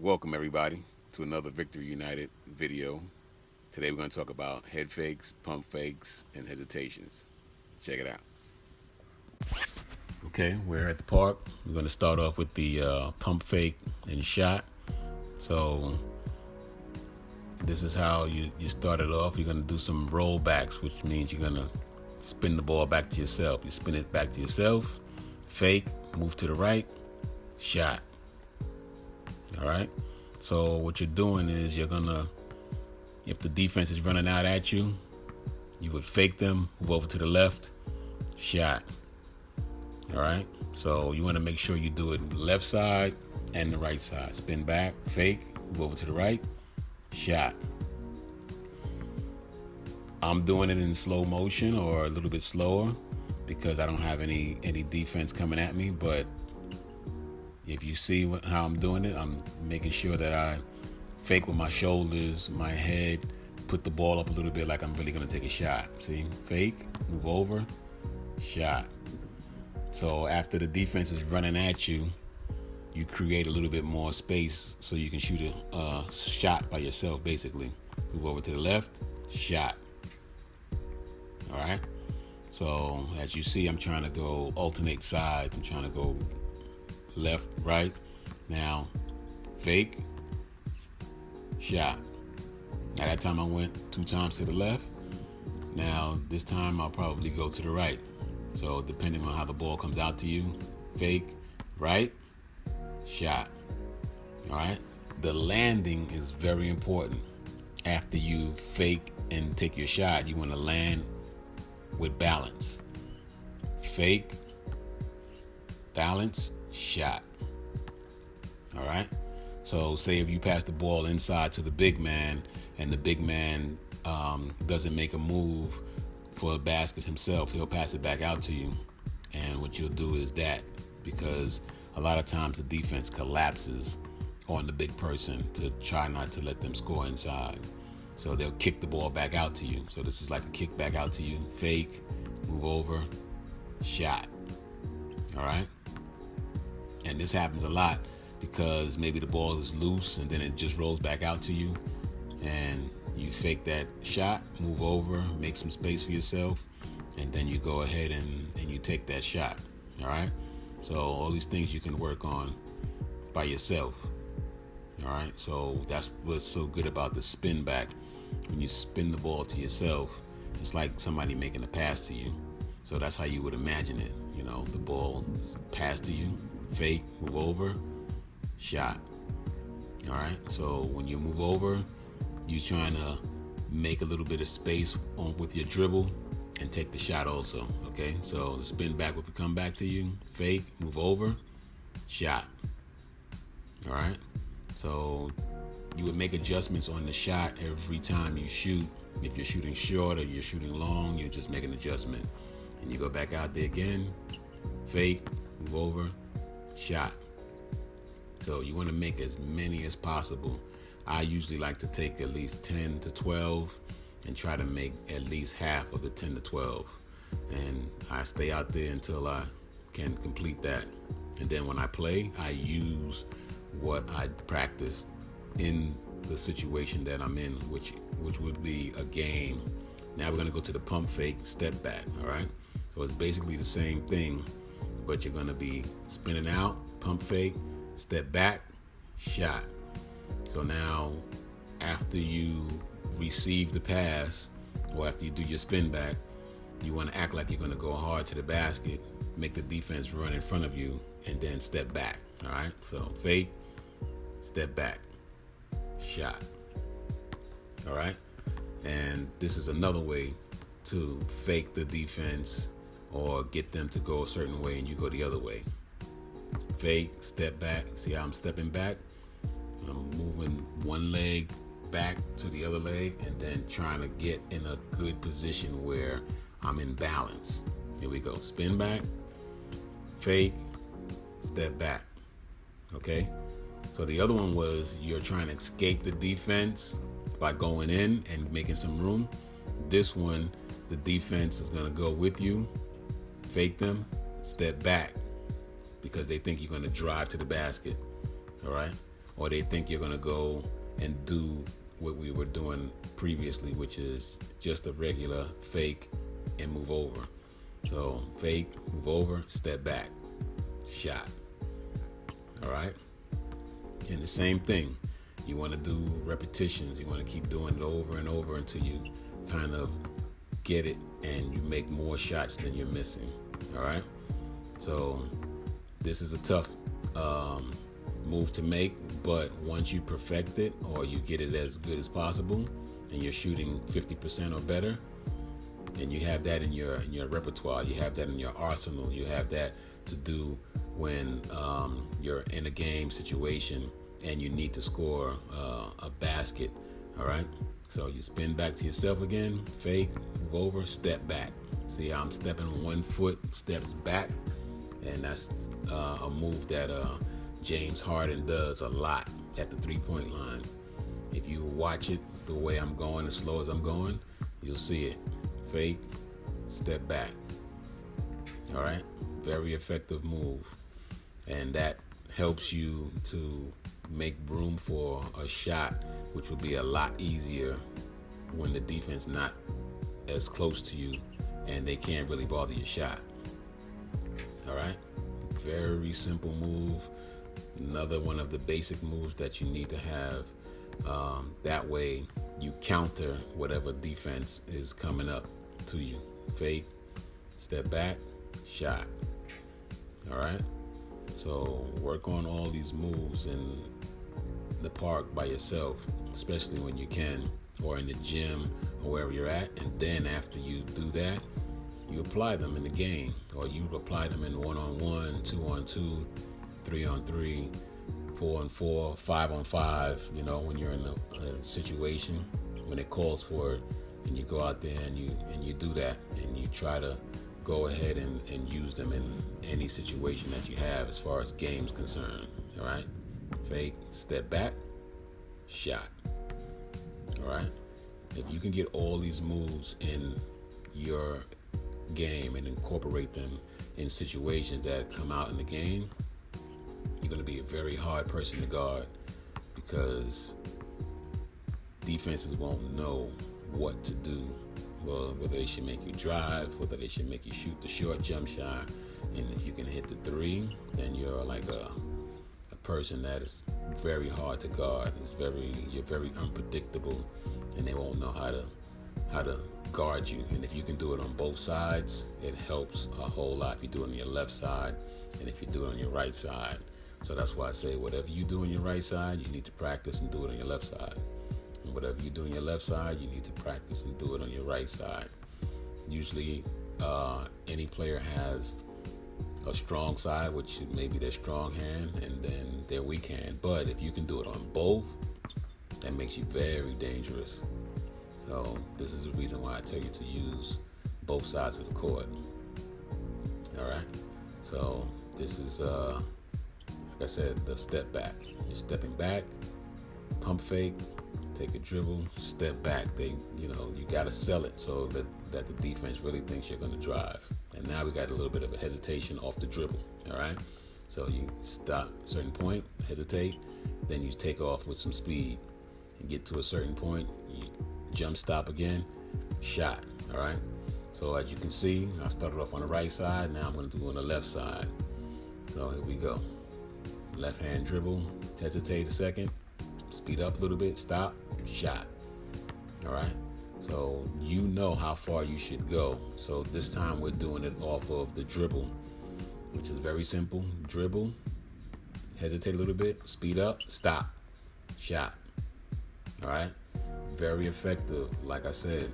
Welcome everybody to another Victory United video. Today we're going to talk about head fakes, pump fakes, and hesitations. Check it out. Okay, we're at the park. We're going to start off with the pump fake and shot. So this is how you start it off. You're going to do some rollbacks, which means you're going to spin the ball back to yourself. You spin it back to yourself, fake, move to the right, shot. All right. So what you're doing is you're gonna, if the defense is running out at you, you would fake them, move over to the left, shot. All right. So you want to make sure you do it left side and the right side. Spin back, fake, move over to the right, shot. I'm doing it in slow motion or a little bit slower because I don't have any defense coming at me, but if you see how I'm doing it, I'm making sure that I fake with my shoulders, my head, put the ball up a little bit like I'm really going to take a shot. See? Fake, move over, shot. So after the defense is running at you, you create a little bit more space so you can shoot a shot by yourself, basically. Move over to the left, shot. All right? So as you see, I'm trying to go alternate sides. I'm trying to go left, right. Now, fake, shot. Now that time I went 2 times to the left. Now this time I'll probably go to the right. So depending on how the ball comes out to you, fake, right, shot. All right. The landing is very important. After you fake and take your shot, you want to land with balance. Fake, balance, shot. All right. So say if you pass the ball inside to the big man and the big man doesn't make a move for a basket himself, he'll pass it back out to you. And what you'll do is that, because a lot of times the defense collapses on the big person to try not to let them score inside. So they'll kick the ball back out to you. So this is like a kick back out to you. Fake, move over, shot. All right. And this happens a lot because maybe the ball is loose and then it just rolls back out to you and you fake that shot, move over, make some space for yourself, and then you go ahead and you take that shot. All right. So all these things you can work on by yourself. All right. So that's what's so good about the spin back. When you spin the ball to yourself, it's like somebody making a pass to you. So that's how you would imagine it. You know, the ball is passed to you, fake, move over, shot. All right. So when you move over, you're trying to make a little bit of space with your dribble and take the shot also. Okay. So the spin back will come back to you, fake, move over, shot. All right. So you would make adjustments on the shot every time you shoot. If you're shooting short or you're shooting long, you just make an adjustment. And you go back out there again, fake, move over, shot. So you want to make as many as possible. I usually like to take at least 10 to 12 and try to make at least half of the 10 to 12. And I stay out there until I can complete that. And then when I play, I use what I practiced in the situation that I'm in, which would be a game. Now we're going to go to the pump fake, step back. All right. So it's basically the same thing, but you're going to be spinning out, pump fake, step back, shot. So now after you receive the pass or after you do your spin back, you want to act like you're going to go hard to the basket, make the defense run in front of you, and then step back. All right. So fake, step back, shot. All right. And this is another way to fake the defense or get them to go a certain way and you go the other way. Fake, step back. See how I'm stepping back? I'm moving one leg back to the other leg and then trying to get in a good position where I'm in balance. Here we go. Spin back, fake, step back. Okay? So the other one was you're trying to escape the defense by going in and making some room. This one, the defense is going to go with you, fake them, step back because they think you're going to drive to the basket. All right. or they think you're going to go and do what we were doing previously, which is just a regular fake and move over. So fake, move over, step back, shot. All right. And the same thing, you want to do repetitions. You want to keep doing it over and over until you kind of get it and you make more shots than you're missing. All right. So this is a tough move to make, but once you perfect it or you get it as good as possible and you're shooting 50% or better, and you have that in your repertoire, you have that in your arsenal, you have that to do when you're in a game situation and you need to score a basket. All right, so you spin back to yourself again, fake, move over, step back. See how I'm stepping 1 foot, steps back, and that's a move that James Harden does a lot at the 3-point line. If you watch it the way I'm going, as slow as I'm going, you'll see it. Fake, step back. All right, very effective move, and that helps you to make room for a shot, which will be a lot easier when the defense not as close to you and they can't really bother your shot. All right, very simple move. Another one of the basic moves that you need to have. That way you counter whatever defense is coming up to you. Fake, step back, shot. All right, so work on all these moves in the park by yourself, especially when you can, or in the gym or wherever you're at. And then after you do that, you apply them in the game, or you apply them in 1-on-1, 2-on-2, 3-on-3, 4-on-4, 5-on-5. You know, when you're in a situation when it calls for it, and you go out there and you do that, and you try to go ahead and use them in any situation that you have as far as games concerned. All right, fake, step back, shot. All right, if you can get all these moves in your game and incorporate them in situations that come out in the game, you're going to be a very hard person to guard, because defenses won't know what to do. Well, whether they should make you drive, whether they should make you shoot the short jump shot. And if you can hit the 3, then you're like a person that is very hard to guard. You're very unpredictable, and they won't know how to guard you. And if you can do it on both sides, it helps a whole lot. If you do it on your left side, and if you do it on your right side. So that's why I say whatever you do on your right side, you need to practice and do it on your left side. And whatever you do on your left side, you need to practice and do it on your right side. Usually, any player has a strong side, which may be their strong hand, and then their weak hand. But if you can do it on both, that makes you very dangerous. So this is the reason why I tell you to use both sides of the court. All right. So this is, like I said, the step back. You're stepping back, pump fake, take a dribble, step back. You got to sell it so that the defense really thinks you're going to drive. And now we got a little bit of a hesitation off the dribble. All right. So you stop at a certain point, hesitate, then you take off with some speed and get to a certain point. You jump stop again, shot. All right. So as you can see, I started off on the right side. Now I'm going to do on the left side. So here we go. Left hand dribble, hesitate a second, speed up a little bit, stop, shot. All right. So you know how far you should go. So this time we're doing it off of the dribble, which is very simple. Dribble, hesitate a little bit, speed up, stop, shot. All right. Very effective. Like I said,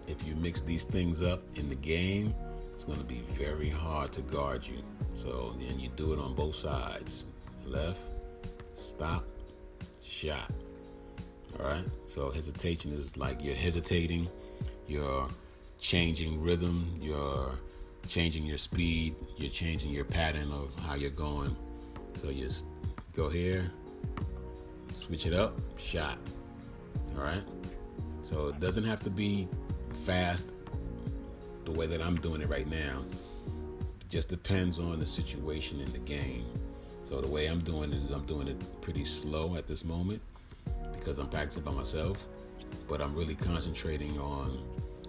if you mix these things up in the game, it's going to be very hard to guard you. So then you do it on both sides. Left, stop, shot. All right. So hesitation is like you're hesitating, you're changing rhythm, you're changing your speed, you're changing your pattern of how you're going. So you go here, switch it up, shot. All right. So it doesn't have to be fast the way that I'm doing it right now. It just depends on the situation in the game. So the way I'm doing it is I'm doing it pretty slow at this moment because I'm practicing by myself, but I'm really concentrating on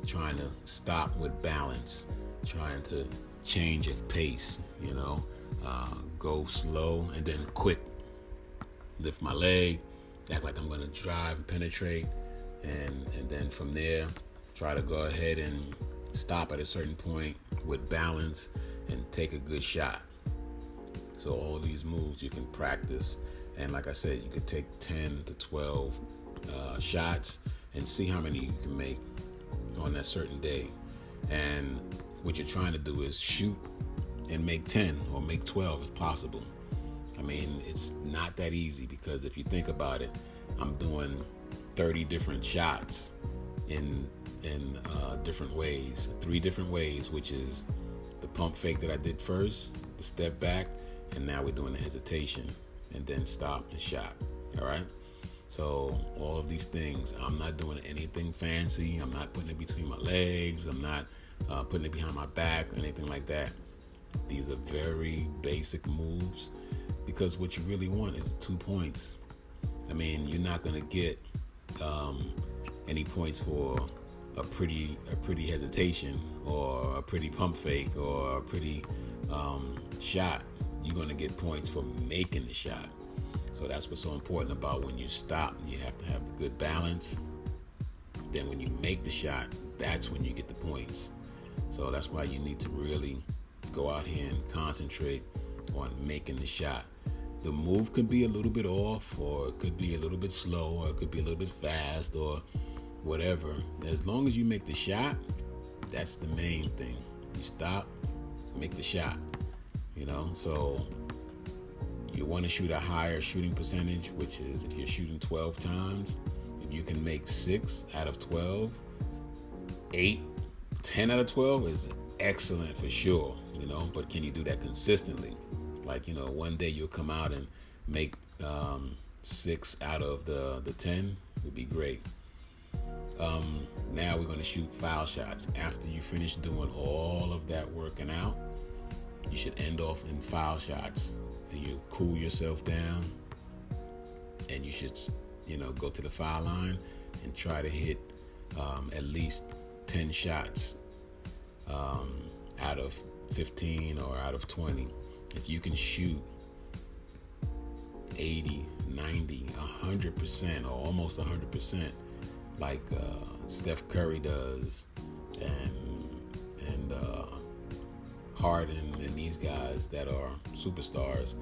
trying to stop with balance, trying to change of pace, go slow and then quick, lift my leg, act like I'm going to drive and penetrate, and then from there try to go ahead and stop at a certain point with balance and take a good shot. So all these moves you can practice, and like I said, you could take 10 to 12 shots and see how many you can make on that certain day. And what you're trying to do is shoot and make 10 or make 12 if possible. I mean, it's not that easy because if you think about it, I'm doing 30 different shots in different ways, 3 different ways, which is the pump fake that I did first, the step back, and now we're doing the hesitation and then stop and shot. All right. So all of these things, I'm not doing anything fancy. I'm not putting it between my legs. I'm not putting it behind my back or anything like that. These are very basic moves because what you really want is 2 points. I mean, you're not going to get any points for a pretty hesitation or a pretty pump fake or a pretty shot. You're going to get points for making the shot. So that's what's so important about when you stop. You have to have the good balance. Then when you make the shot, that's when you get the points. So that's why you need to really go out here and concentrate on making the shot. The move could be a little bit off, or it could be a little bit slow, or it could be a little bit fast, or whatever. As long as you make the shot, that's the main thing. You stop, make the shot. So you want to shoot a higher shooting percentage, which is if you're shooting 12 times, if you can make 6 out of 12, 8, 10 out of 12 is excellent for sure, but can you do that consistently? Like, one day you'll come out and make 6 out of the 10 would be great. Now we're going to shoot foul shots. After you finish doing all of that working out, you should end off in foul shots. And you cool yourself down, and you should, go to the foul line and try to hit at least 10 shots out of 15 or out of 20. If you can shoot 80, 90, 100% or almost 100%, like Steph Curry does, and Harden and these guys that are superstars,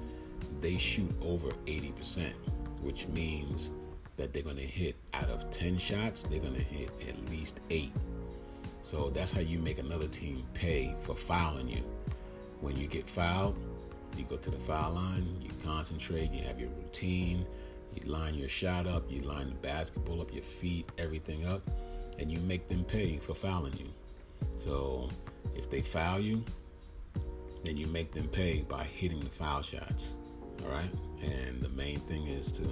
they shoot over 80%, which means that they're going to hit out of 10 shots, they're going to hit at least 8. So that's how you make another team pay for fouling you. When you get fouled, you go to the foul line, you concentrate, you have your routine, you line your shot up, you line the basketball up, your feet, everything up, and you make them pay for fouling you. So if they foul you, then you make them pay by hitting the foul shots. All right. And the main thing is to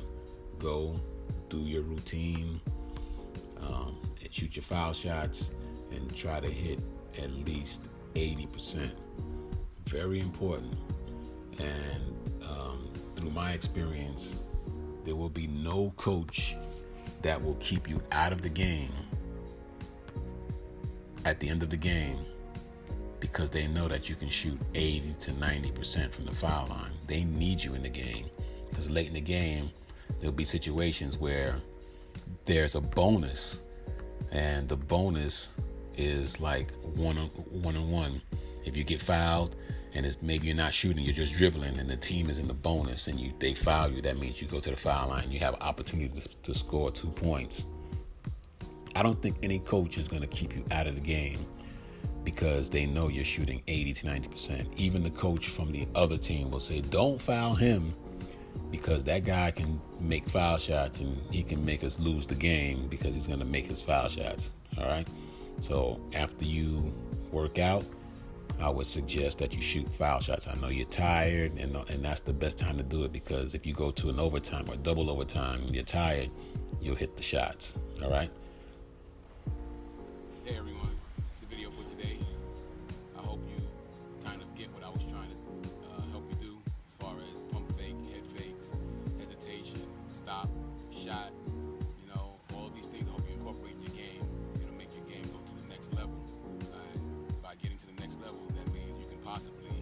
go do your routine and shoot your foul shots and try to hit at least 80%. Very important. And through my experience, there will be no coach that will keep you out of the game at the end of the game because they know that you can shoot 80 to 90% from the foul line. They need you in the game because late in the game, there'll be situations where there's a bonus, and the bonus is like one-on-one. If you get fouled and it's maybe you're not shooting, you're just dribbling, and the team is in the bonus and they foul you, that means you go to the foul line. You have an opportunity to score 2 points. I don't think any coach is going to keep you out of the game because they know you're shooting 80 to 90%. Even the coach from the other team will say, don't foul him because that guy can make foul shots and he can make us lose the game because he's going to make his foul shots. All right. So after you work out, I would suggest that you shoot foul shots. I know you're tired, and that's the best time to do it because if you go to an overtime or double overtime and you're tired, you'll hit the shots. All right. Hey everyone, it's the video for today. I hope you kind of get what I was trying to help you do as far as pump shot. All these things I hope you incorporate in your game. It'll make your game go to the next level. And by getting to the next level, that means you can possibly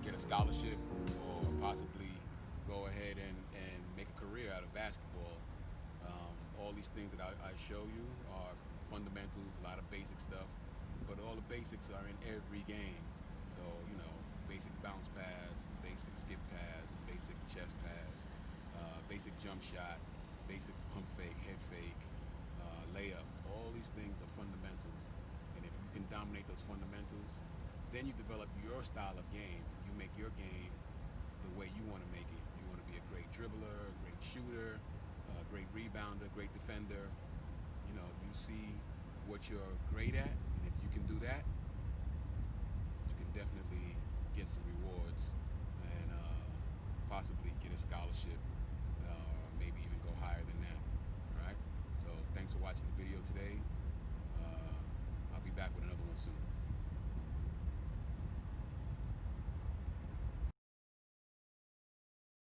get a scholarship or possibly go ahead and make a career out of basketball. All these things that I show you are fundamentals, a lot of basic stuff, but all the basics are in every game. So, basic bounce pass, basic skip pass, basic chest pass, basic jump shot, basic pump fake, head fake, layup. All these things are fundamentals. And if you can dominate those fundamentals, then you develop your style of game. You make your game the way you want to make it. You want to be a great dribbler, a great shooter, a great rebounder, great defender. You see what you're great at, and if you can do that, you can definitely get some rewards and possibly get a scholarship